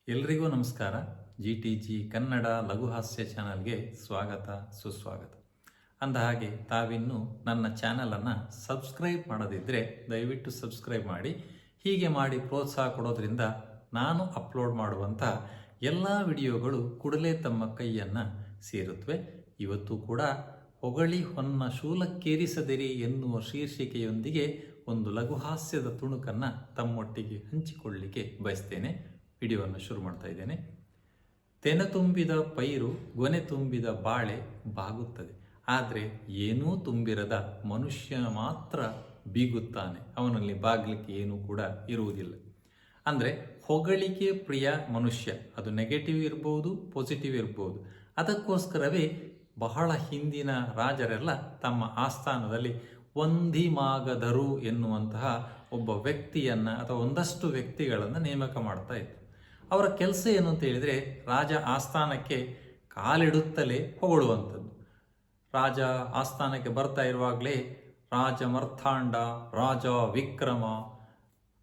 ಎಲ್ರಿಗೂ ನಮಸ್ಕಾರ. GTG ಕನ್ನಡ ಲಘುಹಾಸ್ಯ ಚಾನಲ್ಗೆ ಸ್ವಾಗತ ಸುಸ್ವಾಗತ. ಅಂದಹಾಗೆ ತಾವಿನ್ನೂ ನನ್ನ ಚಾನಲನ್ನು ಸಬ್ಸ್ಕ್ರೈಬ್ ಮಾಡದಿದ್ದರೆ ದಯವಿಟ್ಟು ಸಬ್ಸ್ಕ್ರೈಬ್ ಮಾಡಿ. ಹೀಗೆ ಮಾಡಿ ಪ್ರೋತ್ಸಾಹ ಕೊಡೋದ್ರಿಂದ ನಾನು ಅಪ್ಲೋಡ್ ಮಾಡುವಂಥ ಎಲ್ಲ ವಿಡಿಯೋಗಳು ಕೂಡಲೇ ತಮ್ಮ ಕೈಯನ್ನು ಸೇರುತ್ತವೆ. ಇವತ್ತು ಕೂಡ ಹೊಗಳಿ ಹೊನ್ನ ಶೂಲಕ್ಕೇರಿಸದಿರಿ ಎನ್ನುವ ಶೀರ್ಷಿಕೆಯೊಂದಿಗೆ ಒಂದು ಲಘುಹಾಸ್ಯದ ತುಣುಕನ್ನು ತಮ್ಮೊಟ್ಟಿಗೆ ಹಂಚಿಕೊಳ್ಳಲಿಕ್ಕೆ ಬಯಸ್ತೇನೆ. ವಿಡಿಯೋವನ್ನು ಶುರು ಮಾಡ್ತಾ ಇದ್ದೇನೆ. ತೆನೆ ತುಂಬಿದ ಪೈರು ಗೊನೆ ತುಂಬಿದ ಬಾಳೆ ಬಾಗುತ್ತದೆ, ಆದರೆ ಏನೂ ತುಂಬಿರದ ಮನುಷ್ಯ ಮಾತ್ರ ಬೀಗುತ್ತಾನೆ. ಅವನಲ್ಲಿ ಬಾಗ್ಲಿಕ್ಕೆ ಏನೂ ಕೂಡ ಇರುವುದಿಲ್ಲ. ಅಂದರೆ ಹೊಗಳಿಕೆ ಪ್ರಿಯ ಮನುಷ್ಯ, ಅದು ನೆಗೆಟಿವ್ ಇರ್ಬೋದು, ಪಾಸಿಟಿವ್ ಇರ್ಬೋದು. ಅದಕ್ಕೋಸ್ಕರವೇ ಬಹಳ ಹಿಂದಿನ ರಾಜರೆಲ್ಲ ತಮ್ಮ ಆಸ್ಥಾನದಲ್ಲಿ ವಂದಿಮಾಗಧರು ಎನ್ನುವಂತಹ ಒಬ್ಬ ವ್ಯಕ್ತಿಯನ್ನು ಅಥವಾ ಒಂದಷ್ಟು ವ್ಯಕ್ತಿಗಳನ್ನು ನೇಮಕ ಮಾಡ್ತಾ ಇದ್ರು. ಅವರ ಕೆಲಸ ಏನು ಅಂತ ಹೇಳಿದರೆ, ರಾಜ ಆಸ್ಥಾನಕ್ಕೆ ಕಾಲಿಡುತ್ತಲೇ ಹೊಗಳುವಂಥದ್ದು. ರಾಜ ಆಸ್ಥಾನಕ್ಕೆ ಬರ್ತಾ ಇರುವಾಗಲೇ ರಾಜ ಮರ್ಥಾಂಡ, ರಾಜ ವಿಕ್ರಮ,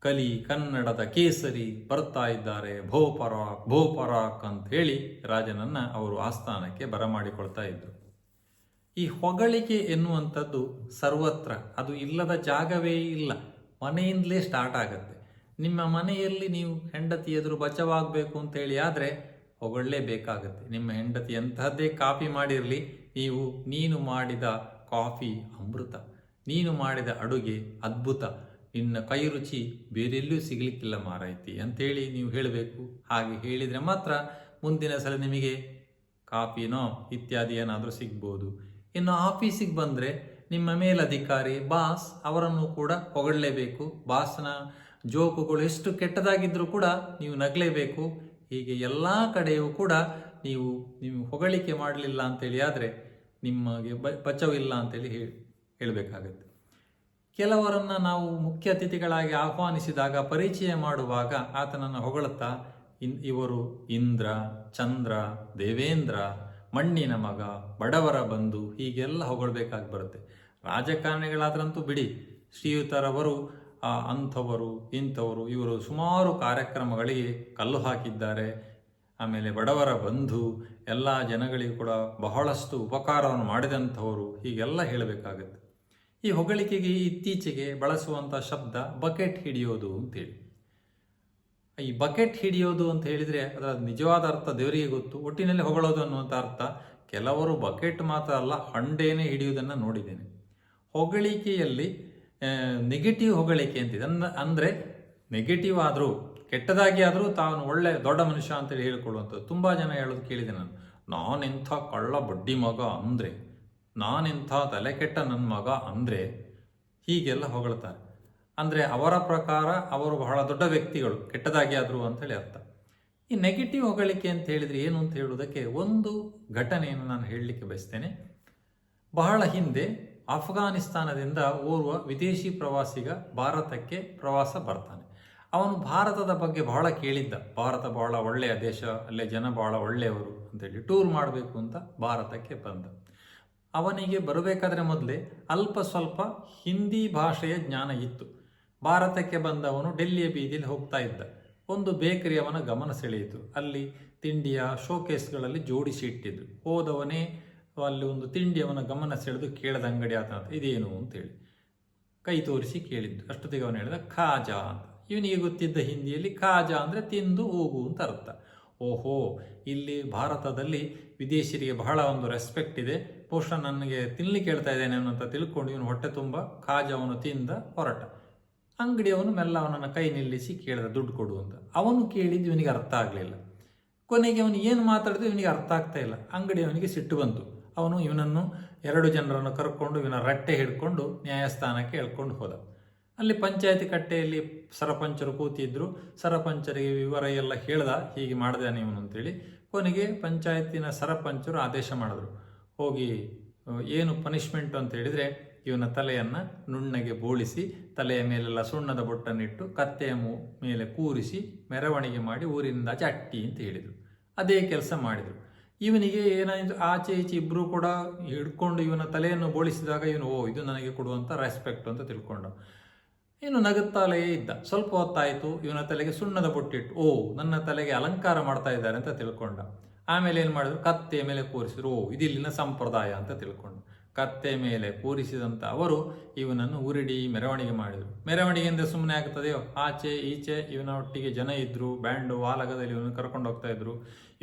ಕಲಿ ಕನ್ನಡದ ಕೇಸರಿ ಬರ್ತಾ ಇದ್ದಾರೆ, ಭೋಪರಾಕ್ ಭೋಪರಾಕ್ ಅಂತ ಹೇಳಿ ರಾಜನನ್ನು ಅವರು ಆಸ್ಥಾನಕ್ಕೆ ಬರಮಾಡಿಕೊಳ್ತಾ ಇದ್ದರು. ಈ ಹೊಗಳಿಕೆ ಎನ್ನುವಂಥದ್ದು ಸರ್ವತ್ರ, ಅದು ಇಲ್ಲದ ಜಾಗವೇ ಇಲ್ಲ. ಮನೆಯಿಂದಲೇ ಸ್ಟಾರ್ಟ್ ಆಗುತ್ತೆ. ನಿಮ್ಮ ಮನೆಯಲ್ಲಿ ನೀವು ಹೆಂಡತಿ ಎದುರು ಬಚಾವಾಗಬೇಕು ಅಂತೇಳಿ ಆದರೆ ಹೊಗಳಲೇಬೇಕಾಗತ್ತೆ. ನಿಮ್ಮ ಹೆಂಡತಿ ಎಂತಹದ್ದೇ ಕಾಫಿ ಮಾಡಿರಲಿ, ನೀನು ಮಾಡಿದ ಕಾಫಿ ಅಮೃತ, ನೀನು ಮಾಡಿದ ಅಡುಗೆ ಅದ್ಭುತ, ನಿನ್ನ ಕೈ ರುಚಿ ಬೇರೆಲ್ಲೂ ಸಿಗಲಿಕ್ಕಿಲ್ಲ ಮಾರಾಯ್ತಿ ಅಂತೇಳಿ ನೀವು ಹೇಳಬೇಕು. ಹಾಗೆ ಹೇಳಿದರೆ ಮಾತ್ರ ಮುಂದಿನ ಸಲ ನಿಮಗೆ ಕಾಫಿನೋ ಇತ್ಯಾದಿ ಏನಾದರೂ ಸಿಗ್ಬೋದು. ಇನ್ನು ಆಫೀಸಿಗೆ ಬಂದರೆ ನಿಮ್ಮ ಮೇಲಧಿಕಾರಿ ಬಾಸ್, ಅವರನ್ನು ಕೂಡ ಹೊಗಳಲೇಬೇಕು. ಬಾಸ್ನ ಜೋಕುಗಳು ಎಷ್ಟು ಕೆಟ್ಟದಾಗಿದ್ದರೂ ಕೂಡ ನೀವು ನಗಲೇಬೇಕು. ಹೀಗೆ ಎಲ್ಲ ಕಡೆಯೂ ಕೂಡ ನೀವು ಹೊಗಳಿಕೆ ಮಾಡಲಿಲ್ಲ ಅಂತೇಳಿ ಆದರೆ ನಿಮಗೆ ಬಚಾವಿಲ್ಲ ಅಂತೇಳಿ ಹೇಳಬೇಕಾಗತ್ತೆ. ಕೆಲವರನ್ನು ನಾವು ಮುಖ್ಯ ಅತಿಥಿಗಳಾಗಿ ಆಹ್ವಾನಿಸಿದಾಗ, ಪರಿಚಯ ಮಾಡುವಾಗ ಆತನನ್ನು ಹೊಗಳುತ್ತಾ ಇವರು ಇಂದ್ರ, ಚಂದ್ರ, ದೇವೇಂದ್ರ, ಮಣ್ಣಿನ ಮಗ, ಬಡವರ ಬಂಧು, ಹೀಗೆಲ್ಲ ಹೊಗಳಬೇಕಾಗಿ ಬರುತ್ತೆ. ರಾಜಕಾರಣಿಗಳಾದ್ರಂತೂ ಬಿಡಿ, ಶ್ರೀಯುತರವರು ಅಂಥವರು ಇಂಥವರು ಇವರು ಸುಮಾರು ಕಾರ್ಯಕ್ರಮಗಳಿಗೆ ಕಲ್ಲು ಹಾಕಿದ್ದಾರೆ. ಆಮೇಲೆ ಬಡವರ ಬಂಧು, ಎಲ್ಲ ಜನಗಳಿಗೂ ಕೂಡ ಬಹಳಷ್ಟು ಉಪಕಾರವನ್ನು ಮಾಡಿದಂಥವರು, ಹೀಗೆಲ್ಲ ಹೇಳಬೇಕಾಗುತ್ತೆ. ಈ ಹೊಗಳಿಕೆಗೆ ಇತ್ತೀಚೆಗೆ ಬಳಸುವಂಥ ಶಬ್ದ ಬಕೆಟ್ ಹಿಡಿಯೋದು ಅಂತೇಳಿ. ಈ ಬಕೆಟ್ ಹಿಡಿಯೋದು ಅಂತ ಹೇಳಿದರೆ ಅದರ ನಿಜವಾದ ಅರ್ಥ ದೇವರಿಗೆ ಗೊತ್ತು. ಒಟ್ಟಿನಲ್ಲಿ ಹೊಗಳೋದು ಅನ್ನುವಂಥ ಅರ್ಥ. ಕೆಲವರು ಬಕೆಟ್ ಮಾತ್ರ ಅಲ್ಲ, ಹಂಡೇನೆ ಹಿಡಿಯುವುದನ್ನು ನೋಡಿದ್ದೇನೆ. ಹೊಗಳಿಕೆಯಲ್ಲಿ ನೆಗೆಟಿವ್ ಹೊಗಳಿಕೆ ಅಂತಿದೆ. ಅಂದರೆ ನೆಗೆಟಿವ್ ಆದರೂ ಕೆಟ್ಟದಾಗಿ ಆದರೂ ತಾನು ಒಳ್ಳೆ ದೊಡ್ಡ ಮನುಷ್ಯ ಅಂತೇಳಿ ಹೇಳಿಕೊಳ್ಳುವಂಥದ್ದು. ತುಂಬ ಜನ ಹೇಳೋದು ಕೇಳಿದೆ ನಾನು. ನಾನೆಂಥ ಕಳ್ಳ ಬಡ್ಡಿ ಮಗ ಅಂದರೆ, ನಾನೆಂಥ ತಲೆ ಕೆಟ್ಟ ನನ್ನ ಮಗ ಅಂದರೆ, ಹೀಗೆಲ್ಲ ಹೊಗಳ್ತಾರೆ. ಅಂದರೆ ಅವರ ಪ್ರಕಾರ ಅವರು ಬಹಳ ದೊಡ್ಡ ವ್ಯಕ್ತಿಗಳು, ಕೆಟ್ಟದಾಗಿ ಆದರೂ ಅಂಥೇಳಿ ಅರ್ಥ. ಈ ನೆಗೆಟಿವ್ ಹೊಗಳಿಕೆ ಅಂತ ಹೇಳಿದರೆ ಏನು ಅಂತ ಹೇಳುವುದಕ್ಕೆ ಒಂದು ಘಟನೆಯನ್ನು ನಾನು ಹೇಳಲಿಕ್ಕೆ ಬಯಸ್ತೇನೆ. ಬಹಳ ಹಿಂದೆ ಅಫ್ಘಾನಿಸ್ತಾನದಿಂದ ಓರ್ವ ವಿದೇಶಿ ಪ್ರವಾಸಿಗ ಭಾರತಕ್ಕೆ ಪ್ರವಾಸ ಬರ್ತಾನೆ. ಅವನು ಭಾರತದ ಬಗ್ಗೆ ಬಹಳ ಕೇಳಿದ್ದ. ಭಾರತ ಬಹಳ ಒಳ್ಳೆಯ ದೇಶ, ಅಲ್ಲೇ ಜನ ಬಹಳ ಒಳ್ಳೆಯವರು ಅಂತೇಳಿ ಟೂರ್ ಮಾಡಬೇಕು ಅಂತ ಭಾರತಕ್ಕೆ ಬಂದ. ಅವನಿಗೆ ಬರಬೇಕಾದ್ರೆ ಮೊದಲೇ ಅಲ್ಪ ಸ್ವಲ್ಪ ಹಿಂದಿ ಭಾಷೆಯ ಜ್ಞಾನ ಇತ್ತು. ಭಾರತಕ್ಕೆ ಬಂದವನು ಡೆಲ್ಲಿಯ ಬೀದಿಯಲ್ಲಿ ಹೋಗ್ತಾ ಇದ್ದ. ಒಂದು ಬೇಕರಿ ಅವನ ಗಮನ ಸೆಳೆಯಿತು. ಅಲ್ಲಿ ತಿಂಡಿಯ ಶೋಕೇಸ್ಗಳಲ್ಲಿ ಜೋಡಿಸಿ ಇಟ್ಟಿದ್ರು. ಹೋದವನೇ ಅಲ್ಲಿ ಒಂದು ತಿಂಡಿ ಅವನ ಗಮನ ಸೆಳೆದು ಕೇಳದ ಅಂಗಡಿ ಆತನ ಇದೇನು ಅಂತೇಳಿ ಕೈ ತೋರಿಸಿ ಕೇಳಿದ್ದು. ಅಷ್ಟೊತ್ತಿಗೆ ಅವನು ಹೇಳಿದ ಖಾಜಾ ಅಂತ. ಇವನಿಗೆ ಗೊತ್ತಿದ್ದ ಹಿಂದಿಯಲ್ಲಿ ಖಾಜಾ ಅಂದರೆ ತಿಂದು ಹೋಗು ಅಂತ ಅರ್ಥ. ಓಹೋ, ಇಲ್ಲಿ ಭಾರತದಲ್ಲಿ ವಿದೇಶಿಯರಿಗೆ ಬಹಳ ಒಂದು ರೆಸ್ಪೆಕ್ಟ್ ಇದೆ, ಬಹುಶಃ ನನಗೆ ತಿನ್ಲಿಕ್ಕೆ ಹೇಳ್ತಾ ಇದ್ದೇನೆ ಅಂತ ತಿಳ್ಕೊಂಡು ಇವನು ಹೊಟ್ಟೆ ತುಂಬ ಖಾಜಾವನ್ನು ತಿಂದ ಹೊರಟ. ಅಂಗಡಿಯವನು ಮೆಲ್ಲ ಅವನನ್ನು ಕೈ ನಿಲ್ಲಿಸಿ ಕೇಳಿದ ದುಡ್ಡು ಕೊಡು ಅಂತ. ಅವನು ಕೇಳಿದ್ದು ಇವನಿಗೆ ಅರ್ಥ ಆಗಲಿಲ್ಲ. ಕೊನೆಗೆ ಅವನು ಏನು ಮಾತಾಡಿದ್ರು ಇವನಿಗೆ ಅರ್ಥ ಆಗ್ತಾ ಇಲ್ಲ. ಅಂಗಡಿಯವನಿಗೆ ಸಿಟ್ಟು ಬಂತು. ಅವನು ಇವನನ್ನು 2 ಜನರನ್ನು ಕರ್ಕೊಂಡು ಇವನ ರಟ್ಟೆ ಹಿಡ್ಕೊಂಡು ನ್ಯಾಯಸ್ಥಾನಕ್ಕೆ ಎಳ್ಕೊಂಡು ಹೋದ. ಅಲ್ಲಿ ಪಂಚಾಯತಿ ಕಟ್ಟೆಯಲ್ಲಿ ಸರಪಂಚರು ಕೂತಿದ್ರು. ಸರಪಂಚರಿಗೆ ವಿವರ ಎಲ್ಲ ಹೇಳ್ದ, ಹೀಗೆ ಮಾಡಿದಾನೆ ಇವನು ಅಂತೇಳಿ. ಕೊನೆಗೆ ಪಂಚಾಯತಿನ ಸರಪಂಚರು ಆದೇಶ ಮಾಡಿದ್ರು, ಹೋಗಿ ಏನು ಪನಿಷ್ಮೆಂಟ್ ಅಂತ ಹೇಳಿದರೆ ಇವನ ತಲೆಯನ್ನು ನುಣ್ಣಗೆ ಬೋಳಿಸಿ, ತಲೆಯ ಮೇಲೆಲ್ಲ ಸುಣ್ಣದ ಬೊಟ್ಟನ್ನಿಟ್ಟು, ಕತ್ತೆಯ ಮೇಲೆ ಕೂರಿಸಿ ಮೆರವಣಿಗೆ ಮಾಡಿ ಊರಿನಿಂದ ಆಚೆ ಅಟ್ಟಿ ಅಂತ ಹೇಳಿದರು. ಅದೇ ಕೆಲಸ ಮಾಡಿದರು. ಇವನಿಗೆ ಏನಾಯಿತು, ಆಚೆ ಈಚೆ ಇಬ್ಬರು ಕೂಡ ಹಿಡ್ಕೊಂಡು ಇವನ ತಲೆಯನ್ನು ಬೋಳಿಸಿದಾಗ ಇವನು ಇದು ನನಗೆ ಕೊಡುವಂಥ ರೆಸ್ಪೆಕ್ಟ್ ಅಂತ ತಿಳ್ಕೊಂಡ. ಇನ್ನು ನಗುತ್ತಾಲೇ ಇದ್ದ. ಸ್ವಲ್ಪ ಹೊತ್ತಾಯಿತು, ಇವನ ತಲೆಗೆ ಸುಣ್ಣದ ಬೊಟ್ಟಿಟ್ಟು, ಓ ನನ್ನ ತಲೆಗೆ ಅಲಂಕಾರ ಮಾಡ್ತಾ ಇದ್ದಾರೆ ಅಂತ ತಿಳ್ಕೊಂಡ. ಆಮೇಲೆ ಏನು ಮಾಡಿದ್ರು, ಕತ್ತೆ ಮೇಲೆ ಕೂರಿಸಿದ್ರು, ಓ ಇದಿಲ್ಲಿನ ಸಂಪ್ರದಾಯ ಅಂತ ತಿಳ್ಕೊಂಡು ಕತ್ತೆ ಮೇಲೆ ಕೂರಿಸಿದಂಥ ಅವರು ಇವನನ್ನು ಊರಿಡೀ ಮೆರವಣಿಗೆ ಮಾಡಿದರು. ಮೆರವಣಿಗೆಯಿಂದ ಸುಮ್ಮನೆ ಆಗ್ತದೆಯೋ, ಆಚೆ ಈಚೆ ಇವನ ಒಟ್ಟಿಗೆ ಜನ ಇದ್ದರು, ಬ್ಯಾಂಡು ವಾಲಗದಲ್ಲಿ ಇವನು ಕರ್ಕೊಂಡು ಹೋಗ್ತಾ ಇದ್ರು.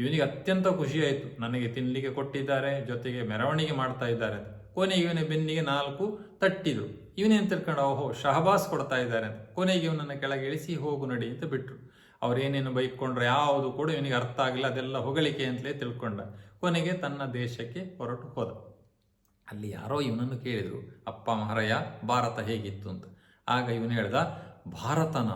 ಇವನಿಗೆ ಅತ್ಯಂತ ಖುಷಿಯಾಯಿತು, ನನಗೆ ತಿನ್ನಲಿಕ್ಕೆ ಕೊಟ್ಟಿದ್ದಾರೆ, ಜೊತೆಗೆ ಮೆರವಣಿಗೆ ಮಾಡ್ತಾ ಇದ್ದಾರೆ ಅಂತ. ಕೊನೆಗೆ ಇವನ ಬೆನ್ನಿಗೆ 4 ತಟ್ಟಿದ್ರು. ಇವನೇನು ತಿಳ್ಕೊಂಡು, ಓಹೋ ಶಹಬಾಸ್ ಕೊಡ್ತಾ ಇದ್ದಾರೆ ಅಂತ. ಕೊನೆಗೆ ಇವನನ್ನು ಕೆಳಗೆ ಇಳಿಸಿ ಹೋಗು ನಡಿ ಅಂತ ಬಿಟ್ಟರು. ಅವರೇನೇನು ಬೈಕೊಂಡ್ರೆ ಯಾವುದು ಕೂಡ ಇವನಿಗೆ ಅರ್ಥ ಆಗಿಲ್ಲ, ಅದೆಲ್ಲ ಹೊಗಳಿಕೆ ಅಂತಲೇ ತಿಳ್ಕೊಂಡ. ಕೊನೆಗೆ ತನ್ನ ದೇಶಕ್ಕೆ ಹೊರಟು ಹೋದ. ಅಲ್ಲಿ ಯಾರೋ ಇವನನ್ನು ಕೇಳಿದರು, ಅಪ್ಪ ಮಹಾರಾಯ ಭಾರತ ಹೇಗಿತ್ತು ಅಂತ. ಆಗ ಇವನು ಹೇಳ್ದ, ಭಾರತನ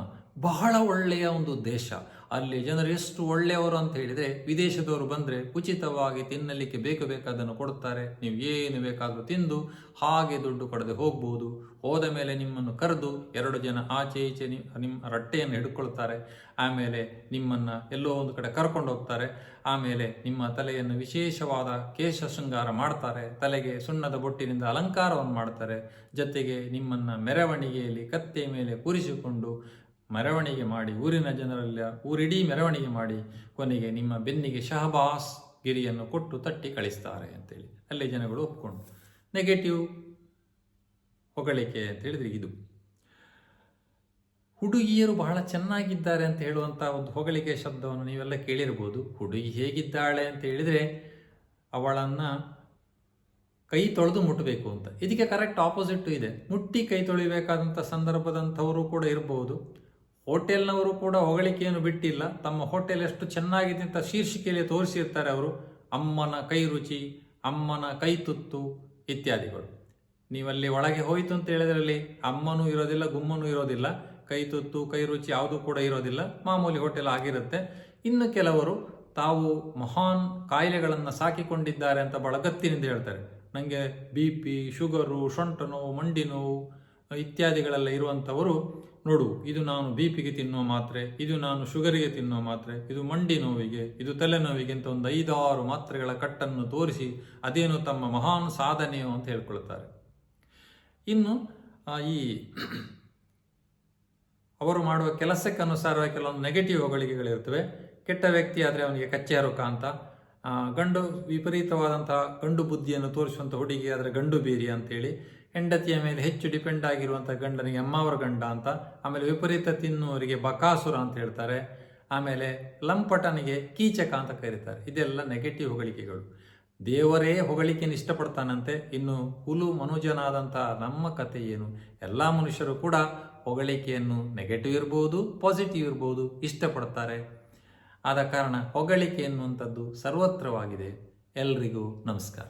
ಬಹಳ ಒಳ್ಳೆಯ ಒಂದು ದೇಶ, ಅಲ್ಲಿ ಜನರು ಎಷ್ಟು ಒಳ್ಳೆಯವರು ಅಂತ ಹೇಳಿದರೆ, ವಿದೇಶದವರು ಬಂದರೆ ಉಚಿತವಾಗಿ ತಿನ್ನಲಿಕ್ಕೆ ಬೇಕಾದನ್ನು ಕೊಡ್ತಾರೆ, ನೀವು ಏನು ಬೇಕಾದರೂ ತಿಂದು ಹಾಗೆ ದುಡ್ಡು ಕೊಡದೆ ಹೋಗ್ಬೋದು. ಹೋದ ಮೇಲೆ ನಿಮ್ಮನ್ನು ಕರೆದು 2 ಜನ ಆಚೆ ಈಚೆ ನಿಮ್ಮ ರಟ್ಟೆಯನ್ನು ಹಿಡ್ಕೊಳ್ತಾರೆ. ಆಮೇಲೆ ನಿಮ್ಮನ್ನು ಎಲ್ಲೋ ಒಂದು ಕಡೆ ಕರ್ಕೊಂಡು ಹೋಗ್ತಾರೆ. ಆಮೇಲೆ ನಿಮ್ಮ ತಲೆಯನ್ನು ವಿಶೇಷವಾದ ಕೇಶ ಶೃಂಗಾರ ಮಾಡ್ತಾರೆ, ತಲೆಗೆ ಸುಣ್ಣದ ಬೊಟ್ಟಿನಿಂದ ಅಲಂಕಾರವನ್ನು ಮಾಡ್ತಾರೆ. ಜೊತೆಗೆ ನಿಮ್ಮನ್ನು ಮೆರವಣಿಗೆಯಲ್ಲಿ ಕತ್ತೆ ಮೇಲೆ ಕೂರಿಸಿಕೊಂಡು ಮೆರವಣಿಗೆ ಮಾಡಿ, ಊರಿನ ಜನರೆಲ್ಲ ಊರಿಡೀ ಮೆರವಣಿಗೆ ಮಾಡಿ, ಕೊನೆಗೆ ನಿಮ್ಮ ಬೆನ್ನಿಗೆ ಶಹಬಾಸ್ ಗಿರಿಯನ್ನು ಕೊಟ್ಟು ತಟ್ಟಿ ಕಳಿಸ್ತಾರೆ ಅಂತೇಳಿ ಅಲ್ಲಿ ಜನಗಳು ಒಪ್ಕೊಂಡು. ನೆಗೆಟಿವ್ ಹೊಗಳಿಕೆ ಅಂತ ಹೇಳಿದ್ರೆ ಇದು. ಹುಡುಗಿಯರು ಬಹಳ ಚೆನ್ನಾಗಿದ್ದಾರೆ ಅಂತ ಹೇಳುವಂಥ ಒಂದು ಹೊಗಳಿಕೆ ಶಬ್ದವನ್ನು ನೀವೆಲ್ಲ ಕೇಳಿರ್ಬೋದು. ಹುಡುಗಿ ಹೇಗಿದ್ದಾಳೆ ಅಂತ ಹೇಳಿದರೆ ಅವಳನ್ನು ಕೈ ತೊಳೆದು ಮುಟ್ಟಬೇಕು ಅಂತ. ಇದಕ್ಕೆ ಕರೆಕ್ಟ್ ಆಪೋಸಿಟ್ಟು ಇದೆ. ಮುಟ್ಟಿ ಕೈ ತೊಳಿಬೇಕಾದಂಥ ಸಂದರ್ಭದಂಥವರು ಕೂಡ ಇರಬಹುದು. ಹೋಟೆಲ್ನವರು ಕೂಡ ಹೊಗಳಿಕೆಯನ್ನು ಬಿಟ್ಟಿಲ್ಲ. ತಮ್ಮ ಹೋಟೆಲ್ ಎಷ್ಟು ಚೆನ್ನಾಗಿದೆ ಅಂತ ಶೀರ್ಷಿಕೆಯಲ್ಲಿ ತೋರಿಸಿರ್ತಾರೆ ಅವರು. ಅಮ್ಮನ ಕೈ ರುಚಿ, ಅಮ್ಮನ ಕೈ ತುತ್ತು ಇತ್ಯಾದಿಗಳು. ನೀವಲ್ಲಿ ಒಳಗೆ ಹೋಯಿತು ಅಂತ ಹೇಳಿದ್ರಲ್ಲಿ ಅಮ್ಮನೂ ಇರೋದಿಲ್ಲ, ಗುಮ್ಮನೂ ಇರೋದಿಲ್ಲ, ಕೈ ತುತ್ತು ಕೈ ರುಚಿ ಯಾವುದೂ ಕೂಡ ಇರೋದಿಲ್ಲ. ಮಾಮೂಲಿ ಹೋಟೆಲ್ ಆಗಿರುತ್ತೆ. ಇನ್ನು ಕೆಲವರು ತಾವು ಮಹಾನ್ ಕಾಯಿಲೆಗಳನ್ನು ಸಾಕಿಕೊಂಡಿದ್ದಾರೆ ಅಂತ ಬಹಳ ಗತ್ತಿನಿಂದ ಹೇಳ್ತಾರೆ. ನನಗೆ BP, ಶುಗರು, ಸೊಂಟ ನೋವು, ಮಂಡಿ ನೋವು ಇತ್ಯಾದಿಗಳೆಲ್ಲ ಇರುವಂಥವರು, ನೋಡು ಇದು ನಾನು BP-ಗೆ ತಿನ್ನುವ ಮಾತ್ರೆ, ಇದು ನಾನು ಶುಗರಿಗೆ ತಿನ್ನುವ ಮಾತ್ರೆ, ಇದು ಮಂಡಿ ನೋವಿಗೆ, ಇದು ತಲೆನೋವಿಗೆ ಅಂತ ಒಂದು 5-6 ಮಾತ್ರೆಗಳ ಕಟ್ಟನ್ನು ತೋರಿಸಿ ಅದೇನು ತಮ್ಮ ಮಹಾನ್ ಸಾಧನೆಯೋ ಅಂತ ಹೇಳ್ಕೊಳ್ತಾರೆ. ಇನ್ನು ಈ ಅವರು ಮಾಡುವ ಕೆಲಸಕ್ಕೆ ಅನುಸಾರವಾಗಿ ಕೆಲವೊಂದು ನೆಗೆಟಿವ್ ಹೊಗಳಿಕೆಗಳಿರ್ತವೆ. ಕೆಟ್ಟ ವ್ಯಕ್ತಿ ಆದರೆ ಅವನಿಗೆ ಕಚ್ಚೆ ರುಕ ಅಂತ, ಗಂಡು ವಿಪರೀತವಾದಂತಹ ಗಂಡು ಬುದ್ಧಿಯನ್ನು ತೋರಿಸುವಂಥ ಹುಡುಗಿ ಆದರೆ ಗಂಡು ಬೀರಿ ಅಂತೇಳಿ, ಹೆಂಡತಿಯ ಮೇಲೆ ಹೆಚ್ಚು ಡಿಪೆಂಡ್ ಆಗಿರುವಂಥ ಗಂಡನಿಗೆ ಅಮ್ಮವರ ಗಂಡ ಅಂತ, ಆಮೇಲೆ ವಿಪರೀತ ತಿನ್ನುವರಿಗೆ ಬಕಾಸುರ ಅಂತ ಹೇಳ್ತಾರೆ, ಆಮೇಲೆ ಲಂಪಟನಿಗೆ ಕೀಚಕ ಅಂತ ಕರೀತಾರೆ. ಇದೆಲ್ಲ ನೆಗೆಟಿವ್ ಹೊಗಳಿಕೆಗಳು. ದೇವರೇ ಹೊಗಳಿಕೆಯನ್ನು ಇಷ್ಟಪಡ್ತಾನಂತೆ, ಇನ್ನು ಹುಲು ಮನುಜನಾದಂಥ ನಮ್ಮ ಕಥೆ ಏನು? ಎಲ್ಲ ಮನುಷ್ಯರು ಕೂಡ ಹೊಗಳಿಕೆಯನ್ನು ನೆಗೆಟಿವ್ ಇರ್ಬೋದು, ಪಾಸಿಟಿವ್ ಇರ್ಬೋದು, ಇಷ್ಟಪಡ್ತಾರೆ. ಆದ ಕಾರಣ ಹೊಗಳಿಕೆ ಎನ್ನುವಂಥದ್ದು ಸರ್ವತ್ರವಾಗಿದೆ. ಎಲ್ರಿಗೂ ನಮಸ್ಕಾರ.